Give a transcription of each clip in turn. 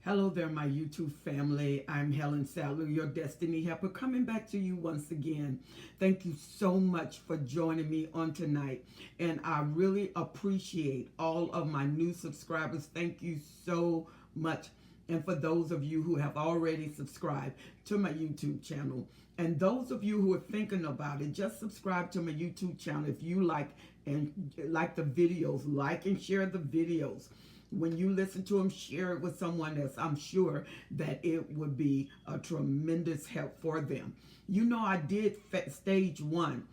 Hello there, my YouTube family. I'm Helen Sadler, your Destiny Helper, coming back to you once again. Thank you so much for joining me on tonight. And I really appreciate all of my new subscribers. Thank you so much. And for those of you who have already subscribed to my YouTube channel, and those of you who are thinking about it, just subscribe to my YouTube channel if you like the videos. Like and share the videos. When you listen to them, share it with someone else. I'm sure that it would be a tremendous help for them. You know, I did stage one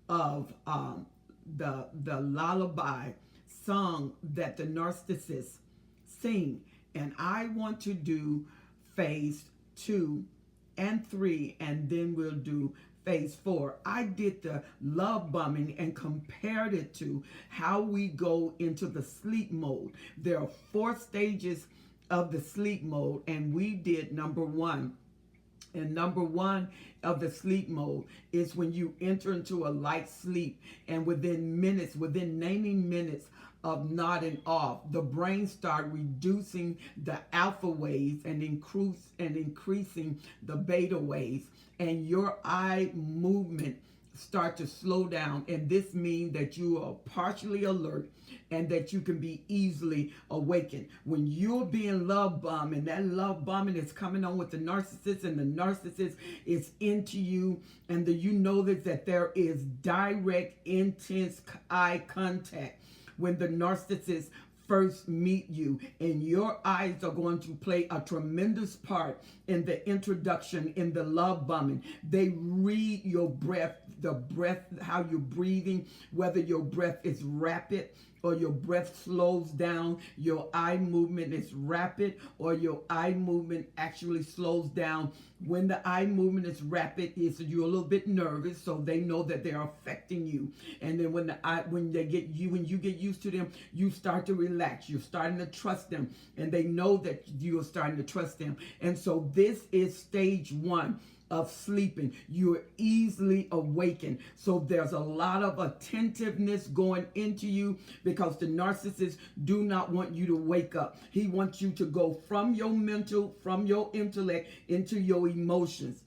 of the Lullaby song that the Narcissist sing. And I want to do phase 2 and 3, and then we'll do phase 4. I did the love bombing and compared it to how we go into the sleep mode. There are 4 stages of the sleep mode, and we did number 1. And number 1 of the sleep mode is when you enter into a light sleep, and within 90 minutes of nodding off, the brain start reducing the alpha waves and increasing the beta waves, and your eye movement start to slow down. And this means that you are partially alert and that you can be easily awakened. When you're being love bombed, and that love bombing is coming on with the narcissist, and the narcissist is into you, and you know that there is direct, intense eye contact when the narcissist first meet you, and your eyes are going to play a tremendous part in the introduction, in the love bombing. They read your breath, how you're breathing, whether your breath is rapid or your breath slows down, your eye movement is rapid or your eye movement actually slows down. When the eye movement is rapid, you're a little bit nervous, so they know that they're affecting you. And then when you get used to them, you start to relax. You're starting to trust them, and they know that you are starting to trust them. And so this is stage 1 of sleeping. You're easily awakened. So there's a lot of attentiveness going into you, because the narcissist do not want you to wake up. He wants you to go from your mental, from your intellect, into your emotions.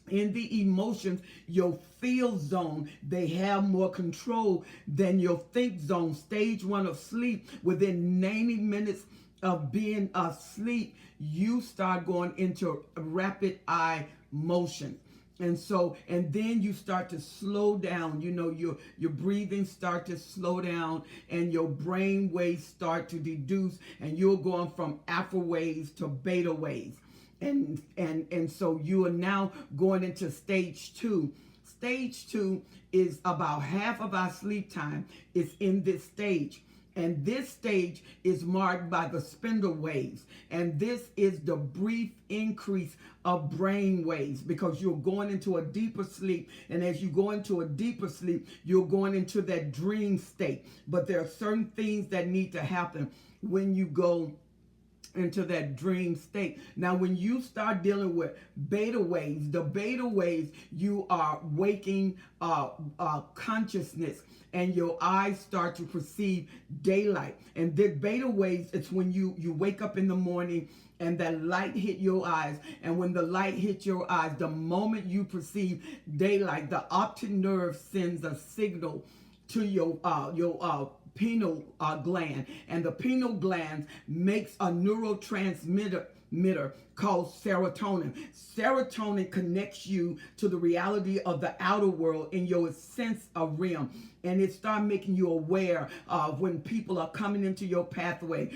In the emotions, your feel zone, they have more control than your think zone. Stage 1 of sleep, within 90 minutes of being asleep, you start going into rapid eye motion. And then you start to slow down. You know, your breathing start to slow down, and your brain waves start to deduce, and you're going from alpha waves to beta waves. And so you are now going into stage 2. Stage 2 is about half of our sleep time is in this stage. And this stage is marked by the spindle waves. And this is the brief increase of brain waves, because you're going into a deeper sleep. And as you go into a deeper sleep, you're going into that dream state. But there are certain things that need to happen when you go into that dream state. Now, when you start dealing with beta waves, the beta waves, you are waking consciousness, and your eyes start to perceive daylight. And the beta waves, it's when you wake up in the morning and that light hit your eyes. And when the light hits your eyes, the moment you perceive daylight, the optic nerve sends a signal to your pineal gland, and the pineal gland makes a neurotransmitter called serotonin. Serotonin connects you to the reality of the outer world in your sense of realm, and it starts making you aware of when people are coming into your pathway,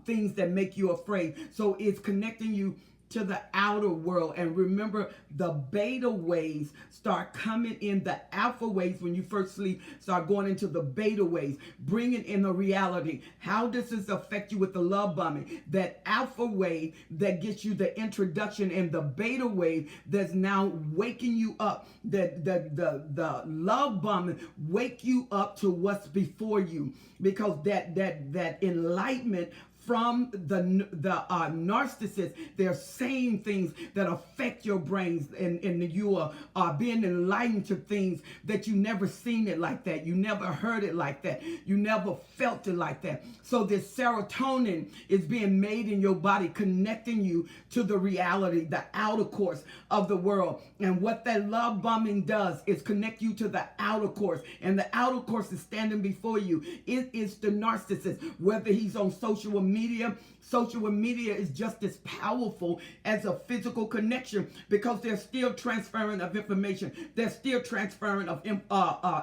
things that make you afraid. So it's connecting you to the outer world. And remember, the beta waves start coming in. The alpha waves, when you first sleep, start going into the beta waves, bringing in the reality. How does this affect you with the love bombing? That alpha wave that gets you the introduction, and the beta wave that's now waking you up. The love bombing wake you up to what's before you, because that enlightenment from the narcissist. They're saying things that affect your brains, and you are being enlightened to things that you never seen it like that. You never heard it like that. You never felt it like that. So this serotonin is being made in your body, connecting you to the reality, the outer course of the world. And what that love bombing does is connect you to the outer course. And the outer course is standing before you. It is the narcissist, whether he's on social media. Social media is just as powerful as a physical connection, because they're still transferring of information. They're still transferring of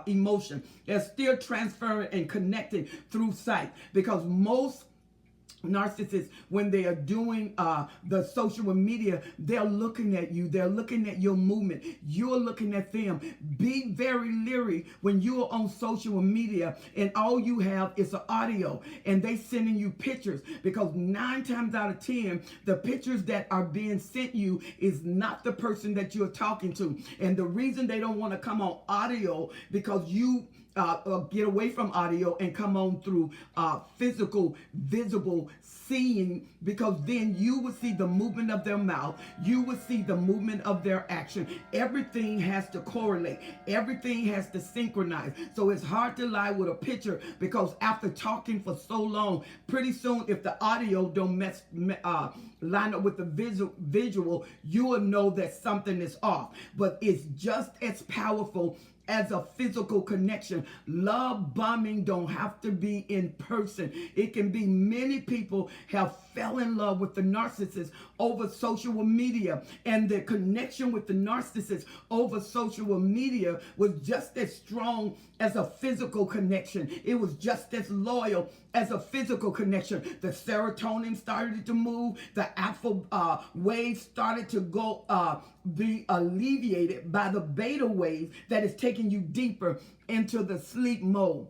emotion. They're still transferring and connecting through sight, because most narcissists, when they are doing the social media, they're looking at you. They're looking at your movement. You're looking at them. Be very leery when you're on social media and all you have is an audio and they sending you pictures, because 9 times out of 10, the pictures that are being sent you is not the person that you're talking to. And the reason they don't want to come on audio, because you get away from audio and come on through physical, visible seeing, because then you will see the movement of their mouth. You will see the movement of their action. Everything has to correlate. Everything has to synchronize. So it's hard to lie with a picture, because after talking for so long, pretty soon if the audio don't line up with the visual, you will know that something is off. But it's just as powerful as a physical connection. Love bombing don't have to be in person. It can be, many people have fell in love with the narcissist over social media, and the connection with the narcissist over social media was just as strong as a physical connection. It was just as loyal as a physical connection. The serotonin started to move. The alpha waves started to be alleviated by the beta waves that is taking you deeper into the sleep mode.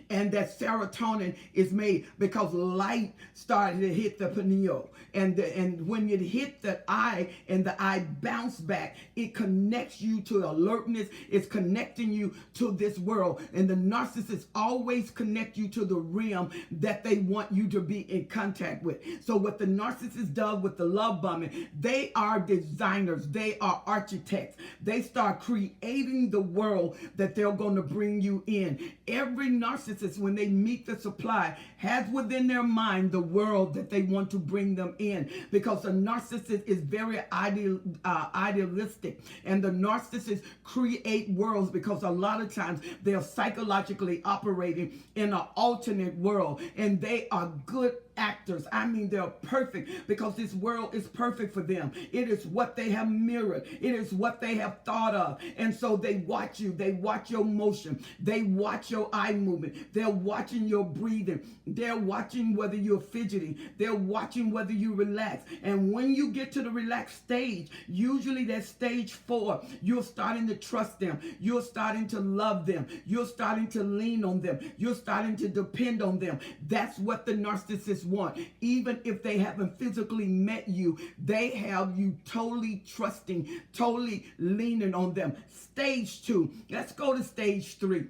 And that serotonin is made because light started to hit the pineal. And when it hit the eye and the eye bounced back, it connects you to alertness. It's connecting you to this world. And the narcissists always connect you to the realm that they want you to be in contact with. So what the narcissist does with the love bombing, they are designers. They are architects. They start creating the world that they're going to bring you in. Every narcissist, when they meet the supply, has within their mind the world that they want to bring them in, because the narcissist is very idealistic, and the narcissists create worlds because a lot of times they're psychologically operating in an alternate world, and they are good actors. I mean, they're perfect because this world is perfect for them. It is what they have mirrored. It is what they have thought of. And so they watch you. They watch your motion. They watch your eye movement. They're watching your breathing. They're watching whether you're fidgeting. They're watching whether you relax. And when you get to the relaxed stage, usually that's stage 4, you're starting to trust them. You're starting to love them. You're starting to lean on them. You're starting to depend on them. That's what the narcissists want. Even if they haven't physically met you, they have you totally trusting, totally leaning on them. Stage 2. Let's go to stage 3.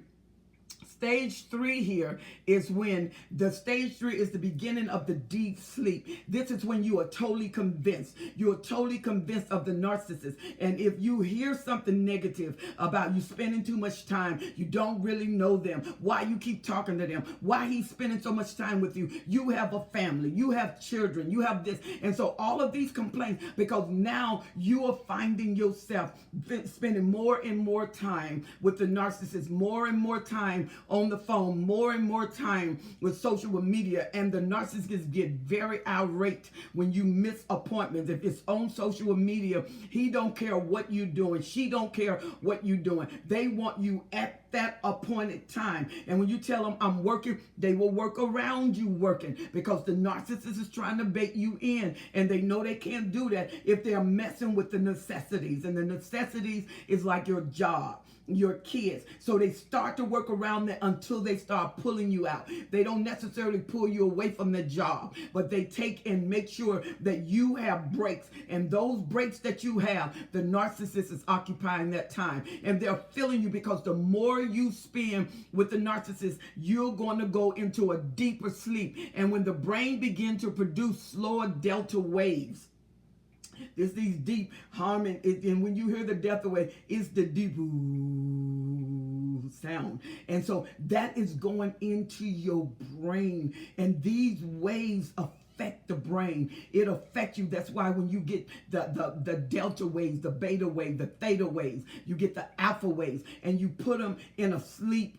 Stage 3 here is when stage 3 is the beginning of the deep sleep. This is when you are totally convinced. You are totally convinced of the narcissist. And if you hear something negative about you spending too much time, you don't really know them, why you keep talking to them, why he's spending so much time with you. You have a family, you have children, you have this. And so all of these complaints, because now you are finding yourself spending more and more time with the narcissist, more and more time on the phone, more and more time with social media, and the narcissists get very irate when you miss appointments. If it's on social media, he don't care what you're doing. She don't care what you're doing. They want you at that appointed time. And when you tell them I'm working, they will work around you working, because the narcissist is trying to bait you in, and they know they can't do that if they're messing with the necessities. And the necessities is like your job, your kids. So they start to work around until they start pulling you out. They don't necessarily pull you away from the job, but they take and make sure that you have breaks. And those breaks that you have, the narcissist is occupying that time. And they're filling you, because the more you spend with the narcissist, you're going to go into a deeper sleep. And when the brain begins to produce slower delta waves, it's these deep harmony, and when you hear the delta wave, it's the deep sound. And so that is going into your brain, and these waves affect the brain. It affects you. That's why when you get the delta waves, the beta wave, the theta waves, you get the alpha waves, and you put them in a sleep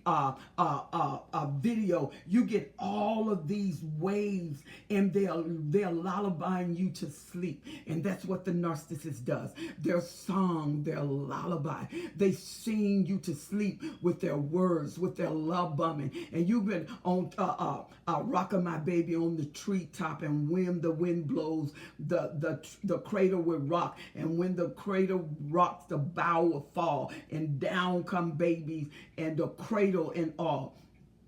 video, you get all of these waves, and they're lullabying you to sleep. And that's what the narcissist does. Their song, their lullaby, they sing you to sleep with their words, with their love bombing. And you've been on rocking my baby on the treetop, and when the wind blows, the cradle will rock, and when the cradle rocks, the bough will fall, and down come babies and the cradle and all.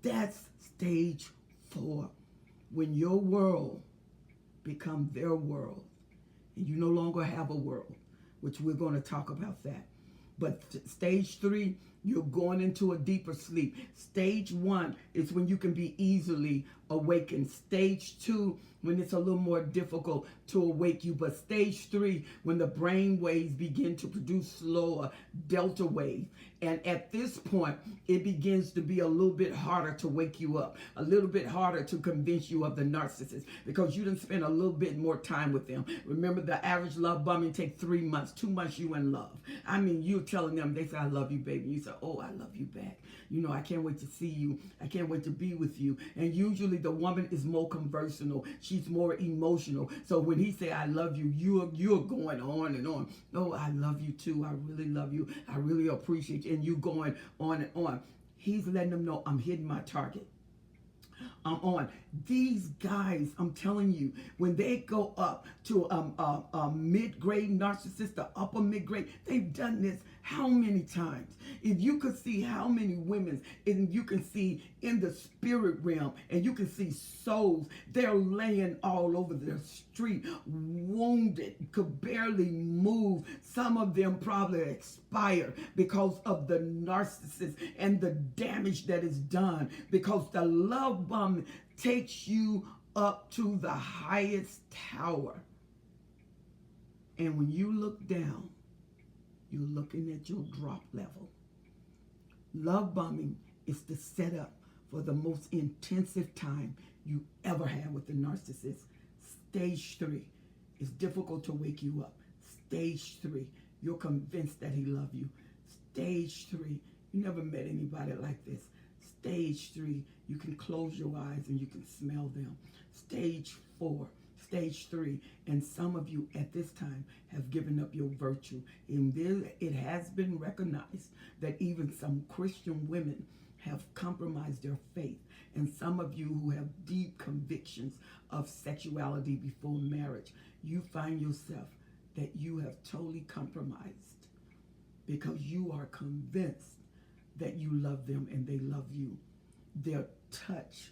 That's stage 4, when your world becomes their world, and you no longer have a world, which we're going to talk about that. But stage 3, you're going into a deeper sleep. Stage 1 is when you can be easily awakened. Stage 2, when it's a little more difficult to awake you. But stage 3, when the brain waves begin to produce slower delta waves. And at this point, it begins to be a little bit harder to wake you up, a little bit harder to convince you of the narcissist, because you done spend a little bit more time with them. Remember, the average love bombing takes 3 months, 2 months you in love. I mean, you're telling them, they say, I love you, baby. You say, oh, I love you back. You know, I can't wait to see you. I can't wait to be with you. And usually the woman is more conversational. She's more emotional. So when he say, I love you, you're going on and on. Oh, I love you too. I really love you. I really appreciate you. And you going on and on. He's letting them know, I'm hitting my target. I'm on. These guys, I'm telling you, when they go up to a mid-grade narcissist, the upper mid-grade, they've done this how many times? If you could see how many women, and you can see in the spirit realm, and you can see souls, they're laying all over the street, wounded, could barely move. Some of them probably expired because of the narcissist and the damage that is done, because the love bomb takes you up to the highest tower. And when you look down, you're looking at your drop level. Love bombing is the setup for the most intensive time you ever had with the narcissist. Stage 3 is difficult to wake you up. Stage 3, you're convinced that he loves you. Stage 3, you never met anybody like this. Stage 3, you can close your eyes and you can smell them. Stage 4, stage 3, and some of you at this time have given up your virtue. And it has been recognized that even some Christian women have compromised their faith. And some of you who have deep convictions of sexuality before marriage, you find yourself that you have totally compromised because you are convinced that you love them and they love you. Their touch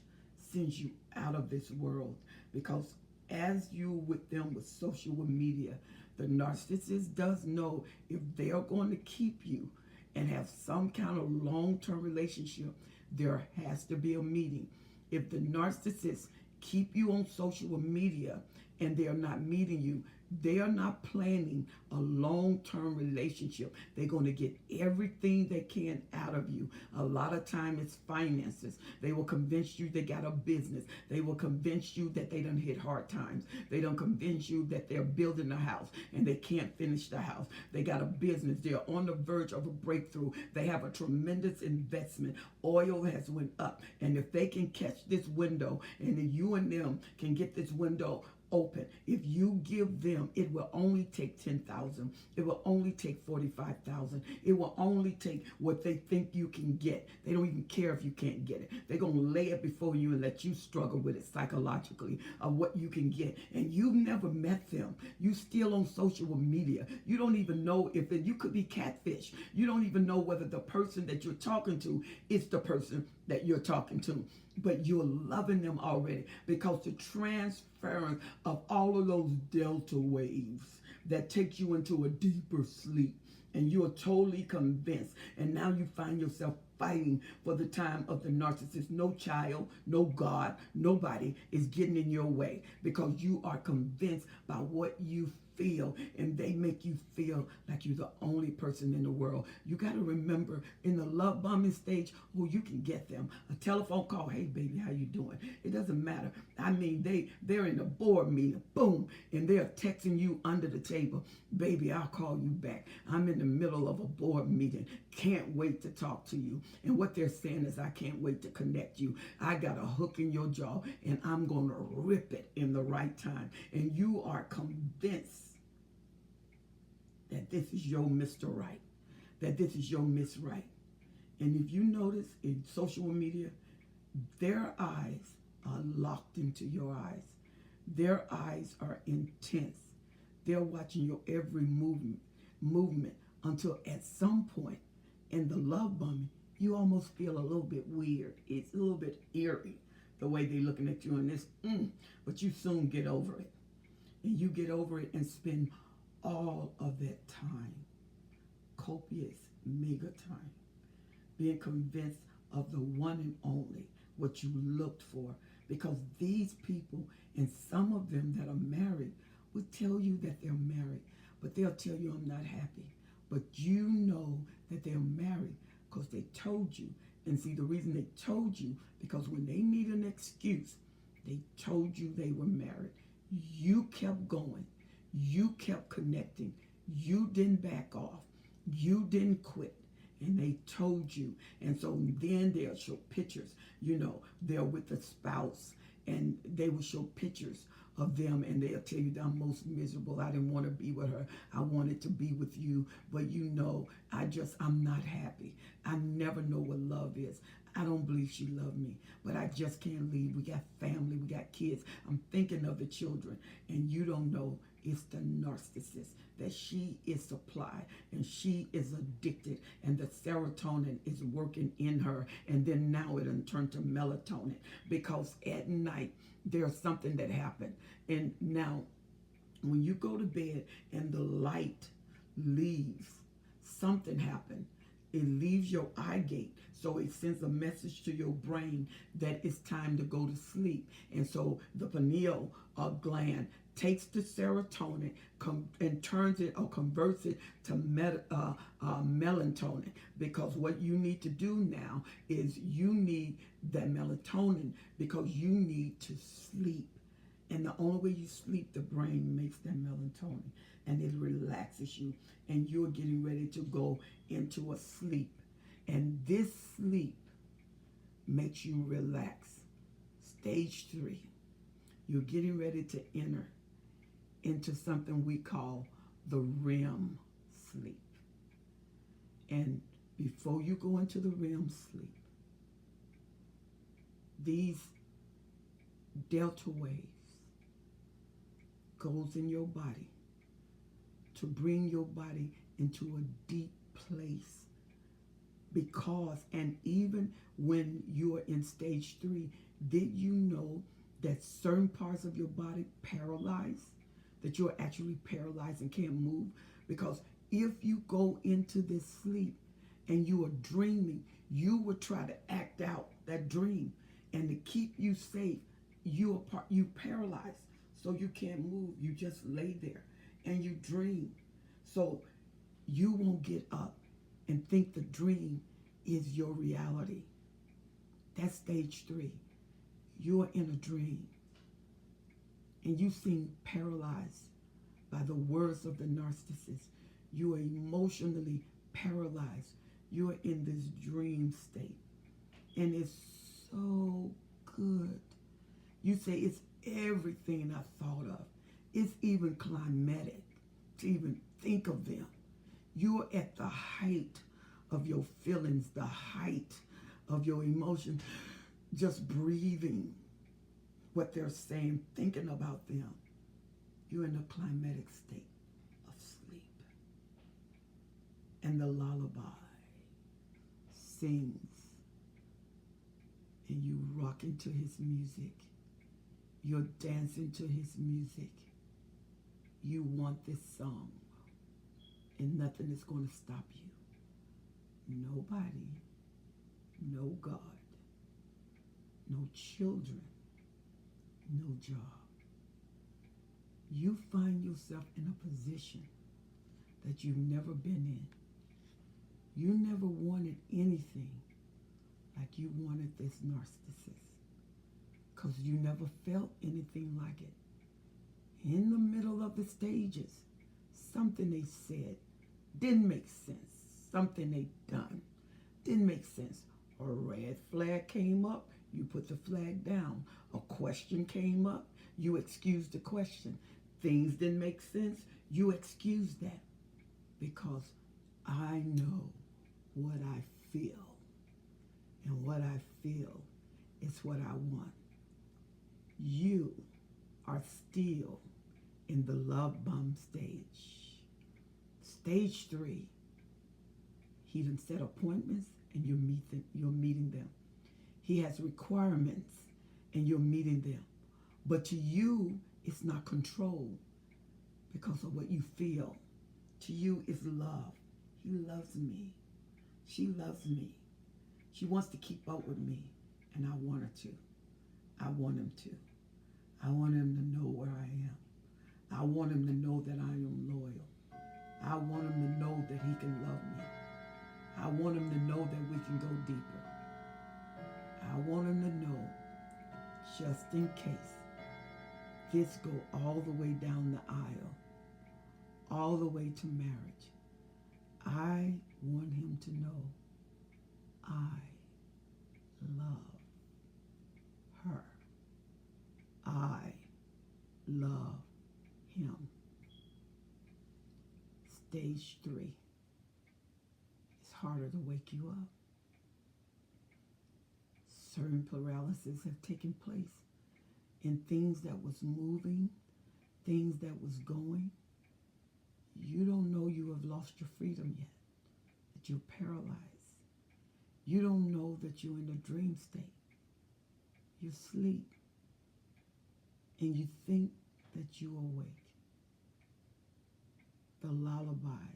sends you out of this world, because as you with them with social media, the narcissist does know if they are going to keep you and have some kind of long-term relationship, there has to be a meeting. If the narcissists keep you on social media and they are not meeting you, they are not planning a long-term relationship. They're going to get everything they can out of you. A lot of time it's finances. They will convince you they got a business. They will convince you that they done hit hard times. They don't convince you that they're building a house and they can't finish the house. They got a business. They're on the verge of a breakthrough. They have a tremendous investment. Oil has went up. And if they can catch this window, and if you and them can get this window open, if you give them, it will only take 10,000. It will only take 45,000. It will only take what they think you can get. They don't even care if you can't get it. They're going to lay it before you and let you struggle with it psychologically of what you can get. And you've never met them. You still on social media. You don't even know if you could be catfish. You don't even know whether the person that you're talking to is the person that you're talking to, but you're loving them already, because the transference of all of those delta waves that takes you into a deeper sleep, and you're totally convinced, and now you find yourself fighting for the time of the narcissist. No child, no God, nobody is getting in your way, because you are convinced by what you feel, and they make you feel like you're the only person in the world. You got to remember, in the love bombing stage, you can get them a telephone call. Hey baby, how you doing? It doesn't matter. I mean, they're in the board meeting, boom, and they're texting you under the table. Baby, I'll call you back. I'm in the middle of a board meeting. Can't wait to talk to you. And what they're saying is, I can't wait to connect you. I got a hook in your jaw, and I'm going to rip it in the right time. And you are convinced that this is your Mr. Right, that this is your Miss Right. And if you notice in social media, their eyes are locked into your eyes. Their eyes are intense. They're watching your every movement until at some point in the love bombing, you almost feel a little bit weird. It's a little bit eerie, the way they're looking at you in this, but you soon get over it. And you get over it and spend all of that time, copious, mega time, being convinced of the one and only, what you looked for. Because these people, and some of them that are married, would tell you that they're married, but they'll tell you, I'm not happy. But you know that they're married because they told you. And see, the reason they told you, because when they need an excuse, they told you they were married. You kept going. You kept connecting. You didn't back off. You didn't quit. And they told you. And so then they'll show pictures. You know, they're with the spouse, and they will show pictures of them, and they'll tell you, I'm most miserable. I didn't want to be with her. I wanted to be with you. But you know, I'm not happy. I never know what love is. I don't believe she loved me, but I just can't leave. We got family, we got kids. I'm thinking of the children, and you don't know it's the narcissist, that she is supplied and she is addicted, and the serotonin is working in her, and then now it turned to melatonin, because at night there's something that happened. And now when you go to bed and the light leaves, something happened. It leaves your eye gate, so it sends a message to your brain that it's time to go to sleep. And so the pineal gland takes the serotonin and turns it or converts it to melatonin, because what you need to do now is you need that melatonin because you need to sleep. And the only way you sleep, the brain makes that melatonin, and it relaxes you, and you're getting ready to go into a sleep. And this sleep makes you relax. Stage 3, you're getting ready to enter into something we call the REM sleep. And before you go into the REM sleep, these delta waves goes in your body to bring your body into a deep place. Because, and even when you are in stage 3, did you know that certain parts of your body paralyzed? That you're actually paralyzed and can't move? Because if you go into this sleep and you are dreaming, you will try to act out that dream, and to keep you safe, you paralyzed, so you can't move. You just lay there and you dream, so you won't get up and think the dream is your reality. That's stage 3. You're in a dream, and you seem paralyzed by the words of the narcissist. You are emotionally paralyzed. You are in this dream state, and it's so good. You say, it's everything I thought of. It's even climatic to even think of them. You're at the height of your feelings, the height of your emotions, just breathing what they're saying, thinking about them. You're in a climatic state of sleep. And the lullaby sings and you rock into his music. You're dancing to his music. You want this song, and nothing is going to stop you. Nobody, no God, no children, no job. You find yourself in a position that you've never been in. You never wanted anything like you wanted this narcissist, because you never felt anything like it. In the middle of the stages, something they said didn't make sense. Something they done didn't make sense. A red flag came up, you put the flag down. A question came up, you excused the question. Things didn't make sense, you excused that. Because I know what I feel. And what I feel is what I want. You are still in the love bomb stage. Stage 3. He done set appointments and you're meeting them. He has requirements and you're meeting them. But to you, it's not control because of what you feel. To you, it's love. He loves me. She loves me. She wants to keep up with me, and I want her to. I want him to. I want him to know where I am. I want him to know that I am loyal. I want him to know that he can love me. I want him to know that we can go deeper. I want him to know, just in case, this go all the way down the aisle, all the way to marriage. I want him to know I love her. I love him. Stage 3. It's harder to wake you up. Certain paralysis have taken place in things that was moving, things that was going. You don't know you have lost your freedom yet, that you're paralyzed. You don't know that you're in a dream state. You sleep and you think that you're awake. The lullaby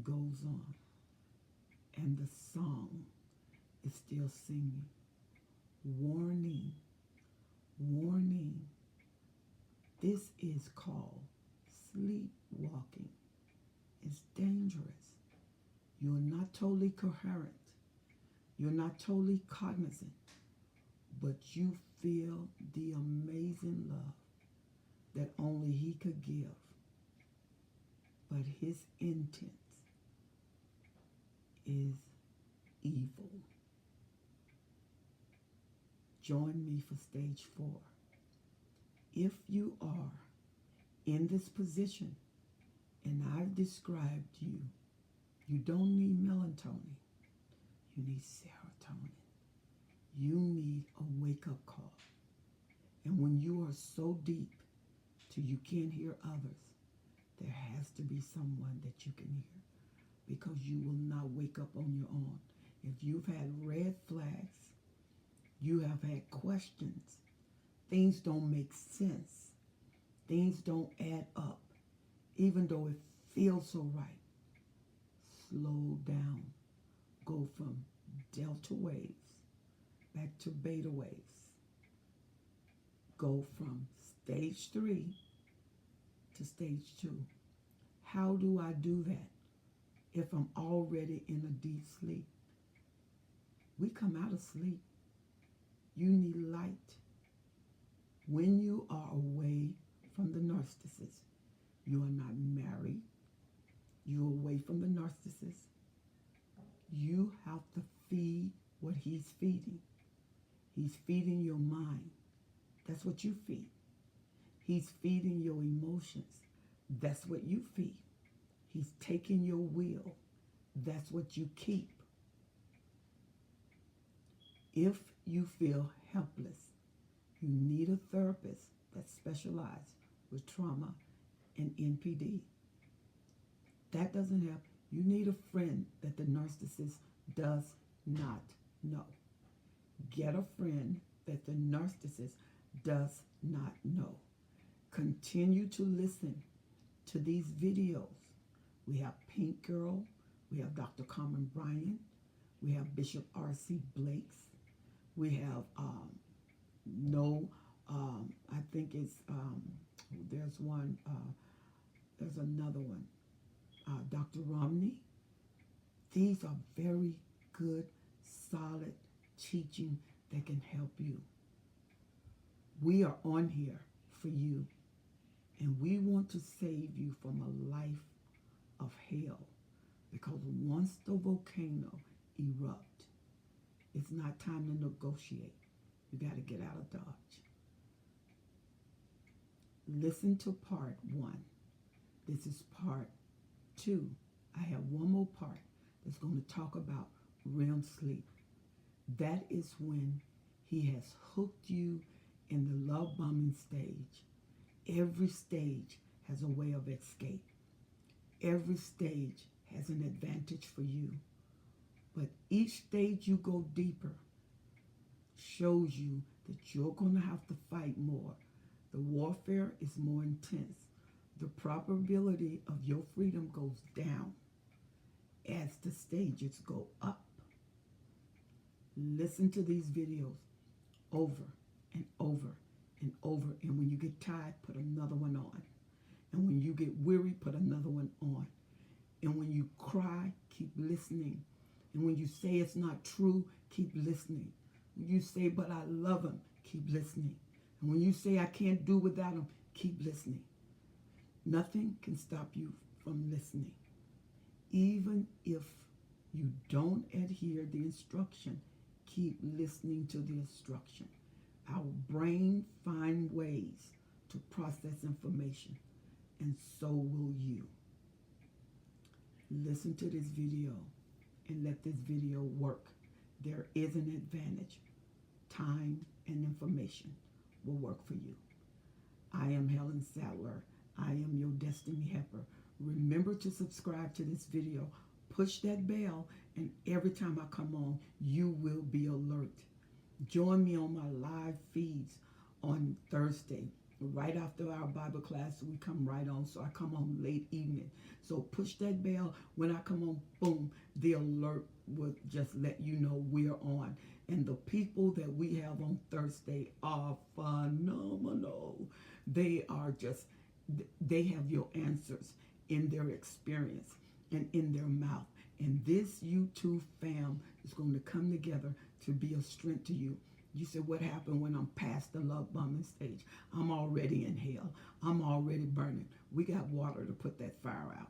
goes on and the song is still singing. Warning, warning. This is called sleepwalking. It's dangerous. You're not totally coherent. You're not totally cognizant, but you feel the amazing love that only he could give. But his intent is evil. Join me for stage 4. If you are in this position, and I've described you, you don't need melatonin. You need serotonin. You need a wake-up call. And when you are so deep till you can't hear others, there has to be someone that you can hear, because you will not wake up on your own. If you've had red flags, you have had questions, things don't make sense, things don't add up, even though it feels so right. Slow down. Go from delta waves back to beta waves. Go from stage 3 to stage 2. How do I do that if I'm already in a deep sleep? We come out of sleep. You need light. When you are away from the narcissist, you are not married. You're away from the narcissist. You have to feed what he's feeding. He's feeding your mind. That's what you feed. He's feeding your emotions. That's what you feed. He's taking your will. That's what you keep. If you feel helpless, you need a therapist that specializes with trauma and NPD. That doesn't help. You need a friend that the narcissist does not know. Get a friend that the narcissist does not know. Continue to listen to these videos. We have Pink Girl. We have Dr. Carmen Bryan. We have Bishop R.C. Blakes. We have I think it's there's one. There's another one. Dr. Romney. These are very good, solid teaching that can help you. We are on here for you, and we want to save you from a life of hell, because once the volcano erupts, it's not time to negotiate. You got to get out of Dodge. Listen to part 1. This is part 2. I have one more part that's going to talk about REM sleep. That is when he has hooked you in the love bombing stage. Every stage has a way of escape. Every stage has an advantage for you. But each stage you go deeper shows you that you're going to have to fight more. The warfare is more intense. The probability of your freedom goes down as the stages go up. Listen to these videos over and over and over. And when you get tired, put another one on. And when you get weary, put another one on. And when you cry, keep listening. And when you say it's not true, keep listening. When you say, but I love him, keep listening. And when you say, I can't do without him, keep listening. Nothing can stop you from listening. Even if you don't adhere the instruction, keep listening to the instruction. Our brain finds ways to process information, and so will you. Listen to this video and let this video work. There is an advantage. Time and information will work for you. I am Helen Sadler. I am your destiny helper. Remember to subscribe to this video. Push that bell, and every time I come on, you will be alert. Join me on my live feeds on Thursday. Right after our Bible class, we come right on. So I come on late evening. So push that bell. When I come on, boom, the alert will just let you know we're on. And the people that we have on Thursday are phenomenal. They are just, they have your answers in their experience and in their mouth. And this YouTube fam is going to come together to be a strength to you. You said, what happened when I'm past the love bombing stage? I'm already in hell. I'm already burning. We got water to put that fire out.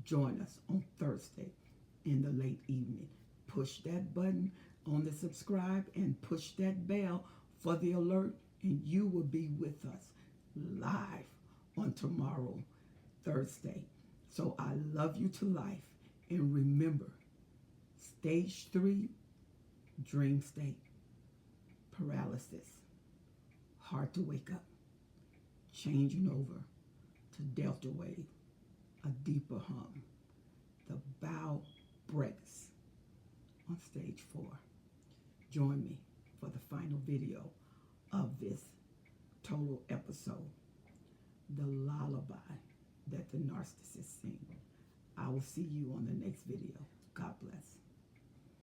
Join us on Thursday in the late evening. Push that button on the subscribe and push that bell for the alert, and you will be with us live on tomorrow, Thursday. So I love you to life. And remember, stage 3, dream state, paralysis, hard to wake up, changing over to delta wave, a deeper hum. The bow breaks on stage 4. Join me for the final video of this total episode, the lullaby that the narcissist sings. I will see you on the next video. God bless.